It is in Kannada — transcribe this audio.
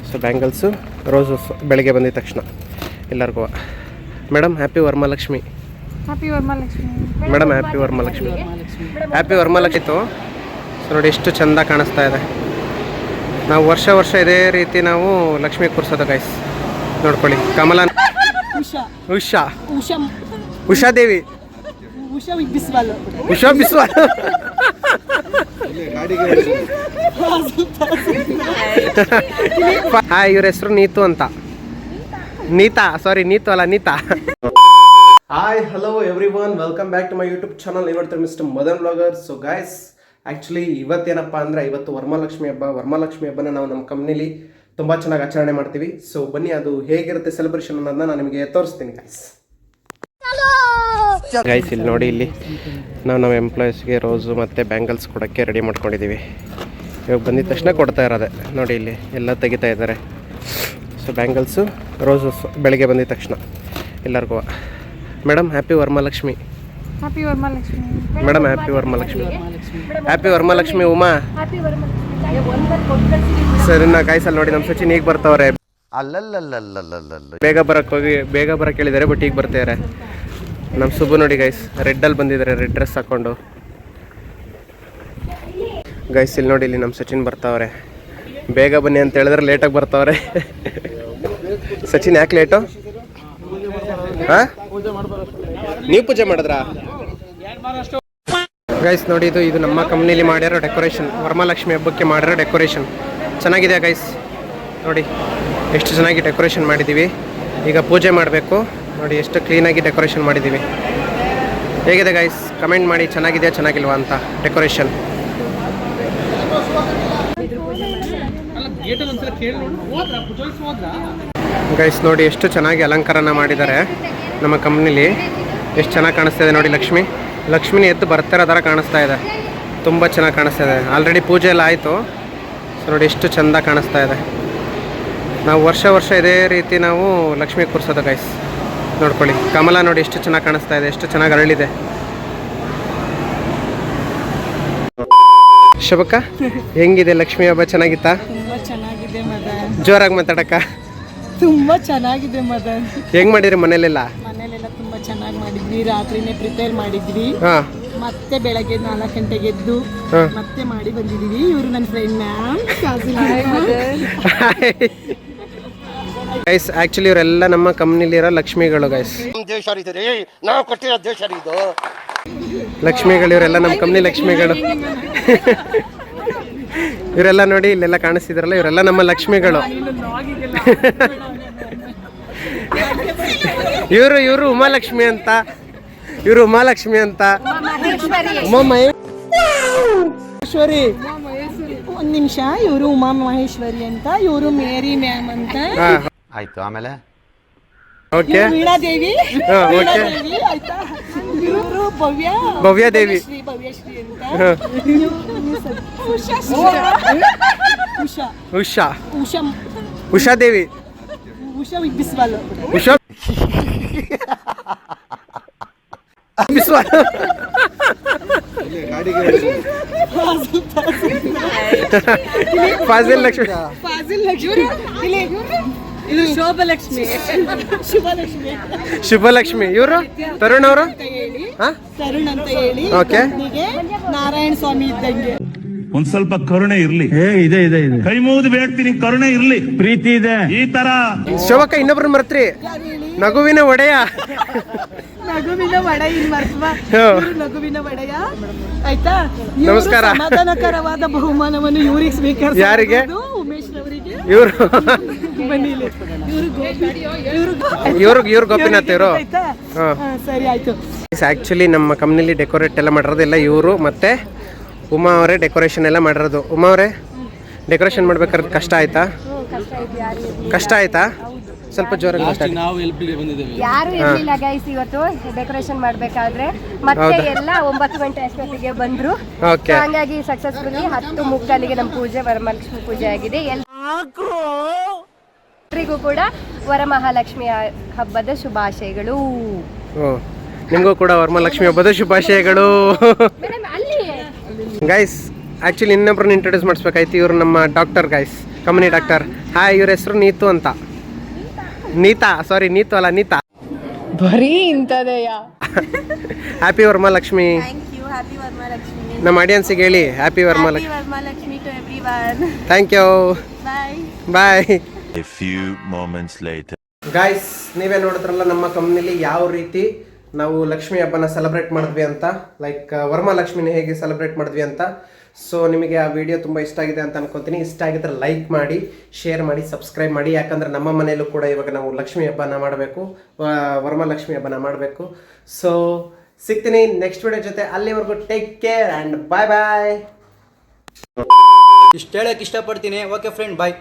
ಸೊ ಬ್ಯಾಂಗಲ್ಸು ರೋಸಸ್ ಬೆಳಗ್ಗೆ ಬಂದಿದ ತಕ್ಷಣ ಎಲ್ಲರಿಗೂ. Madam happy Varamahalakshmi. Happy Varamahalakshmi madam happy Varamahalakshmi. Happy Varamahalakshmi ಇತ್ತು. ಸೊ ನೋಡಿ ಎಷ್ಟು ಚೆಂದ ಕಾಣಿಸ್ತಾ ಇದೆ. ನಾವು ವರ್ಷ ವರ್ಷ ಇದೇ ರೀತಿ ನಾವು ಲಕ್ಷ್ಮಿ ಕೂರಿಸೋದು ಗೈಸ್. ನೋಡ್ಕೊಳ್ಳಿ ಕಮಲ, ಉಷಾ ಉಷಾದೇವಿ, ಉಷಾ ಬಿಸ್ವಾಲ್. ಹಾಯ್, ಇವ್ರ ಹೆಸರು ನೀತು ಅಂತ. ನೀತಾ ಅಲ್ಲ Neeta. Hi hello everyone, welcome back to my YouTube channel. ಇವತ್ತು mister Madan blogger. So guys, actually ಇವತ್ತೇನಪ್ಪ ಅಂದರೆ ಇವತ್ತು ವರಮಹಾಲಕ್ಷ್ಮಿ ಹಬ್ಬನ ನಾವು ನಮ್ಮ ಕಂಪ್ನಿಲಿ ತುಂಬ ಚೆನ್ನಾಗಿ ಆಚರಣೆ ಮಾಡ್ತೀವಿ. ಸೊ ಬನ್ನಿ, ಅದು ಹೇಗಿರುತ್ತೆ ಸೆಲೆಬ್ರೇಷನ್ ಅನ್ನೋದನ್ನ ನಾನು ನಿಮಗೆ ತೋರಿಸ್ತೀನಿ ಗೈಸ್. ಇಲ್ಲಿ ನೋಡಿ, ಇಲ್ಲಿ ನಾವು ನಮ್ಮ ಎಂಪ್ಲಾಯೀಸ್ಗೆ ರೋಸು ಮತ್ತು ಬ್ಯಾಂಗಲ್ಸ್ ಕೊಡೋಕ್ಕೆ ರೆಡಿ ಮಾಡ್ಕೊಂಡಿದ್ದೀವಿ. ಇವಾಗ ಬಂದಿದ ತಕ್ಷಣ ಕೊಡ್ತಾ ಇರೋದೆ. ನೋಡಿ ಇಲ್ಲಿ ಎಲ್ಲ ತೆಗಿತಾ ಇದ್ದಾರೆ. ಸೊ ಬ್ಯಾಂಗಲ್ಸು ರೋಸಸ್ ಬೆಳಗ್ಗೆ ಬಂದಿದ ತಕ್ಷಣ ಎಲ್ಲರಿಗೂ. Madam happy Varamahalakshmi. Happy Varamahalakshmi madam happy Varamahalakshmi. Happy Varamahalakshmi Uma. ಸರಿ ನಾ ಕಾಯಿಸಲ್ಲಿ ನೋಡಿ, ನಮ್ಮ ಸಚಿನ್ ಈಗ ಬರ್ತಾವ್ರೆ. ಬೇಗ ಬರಕ್ಕೆ ಹೇಳಿದ್ದಾರೆ, ಬಟ್ ಈಗ ಬರ್ತಿದ್ದಾರೆ. ನಮ್ಮ ಸುಬ್ಬು ನೋಡಿ ಗೈಸ್, ರೆಡ್ಡಲ್ಲಿ ಬಂದಿದ್ದಾರೆ, ರೆಡ್ ಡ್ರೆಸ್ ಹಾಕ್ಕೊಂಡು. ಗೈಸ್ ಇಲ್ಲಿ ನೋಡಿ, ಇಲ್ಲಿ ನಮ್ಮ ಸಚಿನ್ ಬರ್ತಾವ್ರೆ. ಬೇಗ ಬನ್ನಿ ಅಂತ ಹೇಳಿದ್ರೆ ಲೇಟಾಗಿ ಬರ್ತಾವ್ರೆ. ಸಚಿನ್ ಯಾಕೆ ಲೇಟು? ಹಾಂ, ನೀವು ಪೂಜೆ ಮಾಡಿದ್ರಾ? ಗೈಸ್ ನೋಡಿ, ಇದು ನಮ್ಮ ಕಂಪ್ನಿಲಿ ಮಾಡಿರೋ ಡೆಕೋರೇಷನ್, ವರಮಹಾಲಕ್ಷ್ಮಿ ಹಬ್ಬಕ್ಕೆ ಮಾಡಿರೋ ಡೆಕೋರೇಷನ್ ಚೆನ್ನಾಗಿದೆ ಗೈಸ್. ನೋಡಿ ಎಷ್ಟು ಚೆನ್ನಾಗಿ ಡೆಕೋರೇಷನ್ ಮಾಡಿದ್ದೀವಿ. ಈಗ ಪೂಜೆ ಮಾಡಬೇಕು. ನೋಡಿ ಎಷ್ಟು ಕ್ಲೀನಾಗಿ ಡೆಕೋರೇಷನ್ ಮಾಡಿದ್ದೀವಿ. ಹೇಗಿದೆ ಗೈಸ್? ಕಮೆಂಟ್ ಮಾಡಿ, ಚೆನ್ನಾಗಿದೆಯಾ ಚೆನ್ನಾಗಿಲ್ವಾ ಅಂತ ಡೆಕೋರೇಷನ್. ಗೈಸ್ ನೋಡಿ ಎಷ್ಟು ಚೆನ್ನಾಗಿ ಅಲಂಕಾರನ ಮಾಡಿದ್ದಾರೆ ನಮ್ಮ ಕಂಪ್ನಿಲಿ. ಎಷ್ಟು ಚೆನ್ನಾಗಿ ಕಾಣಿಸ್ತಾ ಇದೆ ನೋಡಿ. ಲಕ್ಷ್ಮಿನ ಎದ್ದು ಬರ್ತಿರೋ ಥರ ಕಾಣಿಸ್ತಾ ಇದೆ. ತುಂಬ ಚೆನ್ನಾಗಿ ಕಾಣಿಸ್ತಾ ಇದೆ. ಆಲ್ರೆಡಿ ಪೂಜೆ ಎಲ್ಲ ಆಯಿತು. ಸೊ ನೋಡಿ ಎಷ್ಟು ಚೆಂದ ಕಾಣಿಸ್ತಾ ಇದೆ. ನಾವು ವರ್ಷ ಇದೇ ರೀತಿ ನಾವು ಲಕ್ಷ್ಮಿ ಕೂರಿಸೋದು ಗೈಸ್. ನೋಡ್ಕೊಳ್ಳಿ ಕಮಲ ನೋಡಿ ಎಷ್ಟು ಚೆನ್ನಾಗಿ ಕಾಣಿಸ್ತಾ ಇದೆ, ಎಷ್ಟು ಚೆನ್ನಾಗಿ ಅರಳಿದೆ. ಶಬಕ್ಕ, ಹೆಂಗಿದೆ ಲಕ್ಷ್ಮಿ ಹಬ್ಬ? ಚೆನ್ನಾಗಿತ್ತಾ? ತುಂಬಾ ಚೆನ್ನಾಗಿದೆ ಮದನ್. ಜೋರಾಗಿ ಮಾತಾಡಕ್ಕ. ತುಂಬಾ ಚೆನ್ನಾಗಿದೆ ಮದನ್. ಹೆಂಗ್ ಮಾಡಿದ್ರಿ ಮನೇಲೆಲ್ಲ? ಮನೇಲೆಲ್ಲ ತುಂಬಾ ಚೆನ್ನಾಗಿ ಮಾಡಿದ್ವಿ. ರಾತ್ರಿನೇ ಪ್ರಿಪೇರ್ ಮಾಡಿದ್ವಿ. ಹಾ, ಮತ್ತೆ ಬೆಳಗ್ಗೆ 4 ಗಂಟೆಗೆ ಎದ್ದು ಮತ್ತೆ ಮಾಡಿ ಬಂದಿದೀವಿ. ಇವರು ನನ್ನ ಫ್ರೆಂಡ್ ಮ್ಯಾಮ್ ಗೈಸ್. ಆಕ್ಚುಲಿ ಇವರೆಲ್ಲ ನಮ್ಮ ಕಂಪ್ನಿಲಿರೋ ಲಕ್ಷ್ಮಿಗಳು ಗೈಸ್. ಲಕ್ಷ್ಮಿಗಳು ಇವರೆಲ್ಲ ನಮ್ಮ ಕಂಪ್ನಿ ಲಕ್ಷ್ಮಿಗಳು. ಇವರೆಲ್ಲ ನೋಡಿ ಇಲ್ಲೆಲ್ಲ ಕಾಣಿಸ್ತಿದ್ರಲ್ಲ, ಇವರೆಲ್ಲ ನಮ್ಮ ಲಕ್ಷ್ಮಿಗಳು. ಇವರು ಉಮಾಲಕ್ಷ್ಮಿ ಅಂತ, ಇವರು ಉಮಾಲಕ್ಷ್ಮಿ ಅಂತ. ಮಹೇಶ್ವರಿ, ಒಂದ್ ನಿಮಿಷ. ಇವರು ಉಮಾ ಮಹೇಶ್ವರಿ ಅಂತ, ಇವರು ಮೇರಿ ಮ್ಯಾಮ್ ಅಂತ. ಆಯ್ತು, ಆಮೇಲೆ ಓಕೆ, ವೀಣಾದೇವಿ. ಆಯ್ತಾ? ಇವರು ಭವ್ಯದೇವಿ, ಭವ್ಯಶ್ರೀ ಅಂತ. ಉಷಾದೇವಿ, ಉಷಾ ಬಿಸ್ವಾಲ್. ಉಷಾ ಬಿಸ್ವಾಲ್. ಫಾಜಿಲ್ ಲಕ್ಷ್ಮಿ. ಶುಭಲಕ್ಷ್ಮಿ. ಇವರು ತರುಣ್ ಅವರು ತರುಣ್ ಅಂತ ಹೇಳಿ. ಓಕೆ, ನಾರಾಯಣ ಸ್ವಾಮಿ ಇದ್ದಂಗೆ. ಒಂದ್ ಸ್ವಲ್ಪ ಕರುಣೆ ಇರ್ಲಿ. ಇದೆ ಕೈ ಮುಗಿದು ಬೇಡ್ತೀನಿ, ಕರುಣೆ ಇರ್ಲಿ, ಪ್ರೀತಿ ಇದೆ ಈ ತರ. ಶೋಭಕ್ಕ, ಇನ್ನೊಬ್ರು ಮರ್ತ್ರಿ, ನಗುವಿನ ಒಡೆಯ. ನಗುವಿನ ಒಡೆಯ ನಗುವಿನ ಒಡೆಯ. ಆಯ್ತಾ? ನಮಸ್ಕಾರ. ಸಮಾಧಾನಕರವಾದ ಬಹುಮಾನವನ್ನು ಇವ್ರಿಗೆ ಸ್ವೀಕರಿಸ. ಯಾರಿಗೆ? ಉಮೇಶ್ ಅವರಿಗೆ. ಇವರು ಗೋಪಿನಾಥ್ ಇವರು. ಸರಿ ಆಯ್ತು. ಆಕ್ಚುಲಿ ನಮ್ಮ ಕಂಪ್ನಿಲಿ ಡೆಕೋರೇಟ್ ಎಲ್ಲ ಮಾಡಿರೋದೆಲ್ಲ ಇವರು ಮತ್ತೆ ಉಮಾ ಅವರೇ ಡೆಕೋರೇಷನ್ ಎಲ್ಲ ಮಾಡಿರೋದು. ಉಮಾ ಅವರೇ ಡೆಕೋರೇಷನ್ ಮಾಡ್ಬೇಕಾದ್ರೆ ಕಷ್ಟ ಆಯ್ತಾ? ಸ್ವಲ್ಪ ಜೋರಾಗಿ ಮಾತಾಡಿ. ಯಾರು ಇರ್ಲಿಲ್ಲ ಗೈಸ್ ಇವತ್ತು ಡೆಕೋರೇಷನ್ ಮಾಡ್ಬೇಕಾದ್ರೆ. ಮತ್ತೆ ಎಲ್ಲ 9 ಗಂಟೆ ಅಷ್ಟೊತ್ತಿಗೆ ಬಂದ್ರು. ಹಾಗಾಗಿ ಸಕ್ಸಸ್ಫುಲಿ 10 ಮುಕ್ಕಾಲಿಗೆ ನಮ್ಮ ಪೂಜೆ, ವರಮಹಾಲಕ್ಷ್ಮಿ ಪೂಜೆ ಆಗಿದೆ. ಎಲ್ರಿಗೂ ಕೂಡ ವರಮಹಾಲಕ್ಷ್ಮಿ ಹಬ್ಬದ ಶುಭಾಶಯಗಳು. ನಿಮಗೂ ಕೂಡ ವರಮಹಾಲಕ್ಷ್ಮಿ ಹಬ್ಬದ ಶುಭಾಶಯಗಳು ಗೈಸ್. ಆಕ್ಚುಲಿ ಇನ್ನೊಬ್ರನ್ನ ಇಂಟ್ರೊಡ್ಯೂಸ್ ಮಾಡಿಸ್ಬೇಕಾಯ್ತು. ಇವರು ನಮ್ಮ doctor guys. Company doctor. Hi, ಇವ್ರ ಹೆಸರು ನೀತು ಅಂತ. ನೀತಾ, ಸಾರಿ ನೀತು ಅಲ್ಲ, ನೀತಾ. ಬರೀ ಇಂಥದೆಯಾ. ಹ್ಯಾಪಿ ವರಮಹಾಲಕ್ಷ್ಮಿ. ಹ್ಯಾಪಿ ವರಮಹಾಲಕ್ಷ್ಮಿ. ನಮ್ಮ ಆಡಿಯನ್ಸಿಗೆ ಹೇಳಿ happy Varamahalakshmi. Varamahalakshmi to everyone. Thank you. Bye. Bye. A few moments later. Guys, ನೀವೇ ನೋಡಿದ್ರಲ್ಲ ನಮ್ಮ ಕಂಪ್ನಿಲಿ ಯಾವ ರೀತಿ ನಾವು ಲಕ್ಷ್ಮಿ ಹಬ್ಬನ ಸೆಲೆಬ್ರೇಟ್ ಮಾಡಿದ್ವಿ ಅಂತ, ಲೈಕ್ ವರಮಹಾಲಕ್ಷ್ಮಿನ ಹೇಗೆ ಸೆಲೆಬ್ರೇಟ್ ಮಾಡಿದ್ವಿ ಅಂತ. ಸೊ ನಿಮಗೆ ಆ ವಿಡಿಯೋ ತುಂಬ ಇಷ್ಟ ಆಗಿದೆ ಅಂತ ಅನ್ಕೊತೀನಿ. ಇಷ್ಟ ಆಗಿದ್ರೆ ಲೈಕ್ ಮಾಡಿ, ಶೇರ್ ಮಾಡಿ, ಸಬ್ಸ್ಕ್ರೈಬ್ ಮಾಡಿ. ಯಾಕಂದರೆ ನಮ್ಮ ಮನೆಯಲ್ಲೂ ಕೂಡ ಇವಾಗ ನಾವು ಲಕ್ಷ್ಮಿ ಹಬ್ಬನ ಮಾಡಬೇಕು, ವರಮಹಾಲಕ್ಷ್ಮಿ ಹಬ್ಬನ ಮಾಡಬೇಕು. ಸೊ ಸಿಗ್ತೀನಿ ನೆಕ್ಸ್ಟ್ ವಿಡಿಯೋ ಜೊತೆ. ಅಲ್ಲಿವರೆಗೂ ಟೇಕ್ ಕೇರ್ ಆ್ಯಂಡ್ ಬಾಯ್ ಬಾಯ್. ಇಷ್ಟು ಹೇಳಕ್ಕೆ ಇಷ್ಟಪಡ್ತೀನಿ. ಓಕೆ ಫ್ರೆಂಡ್, ಬಾಯ್.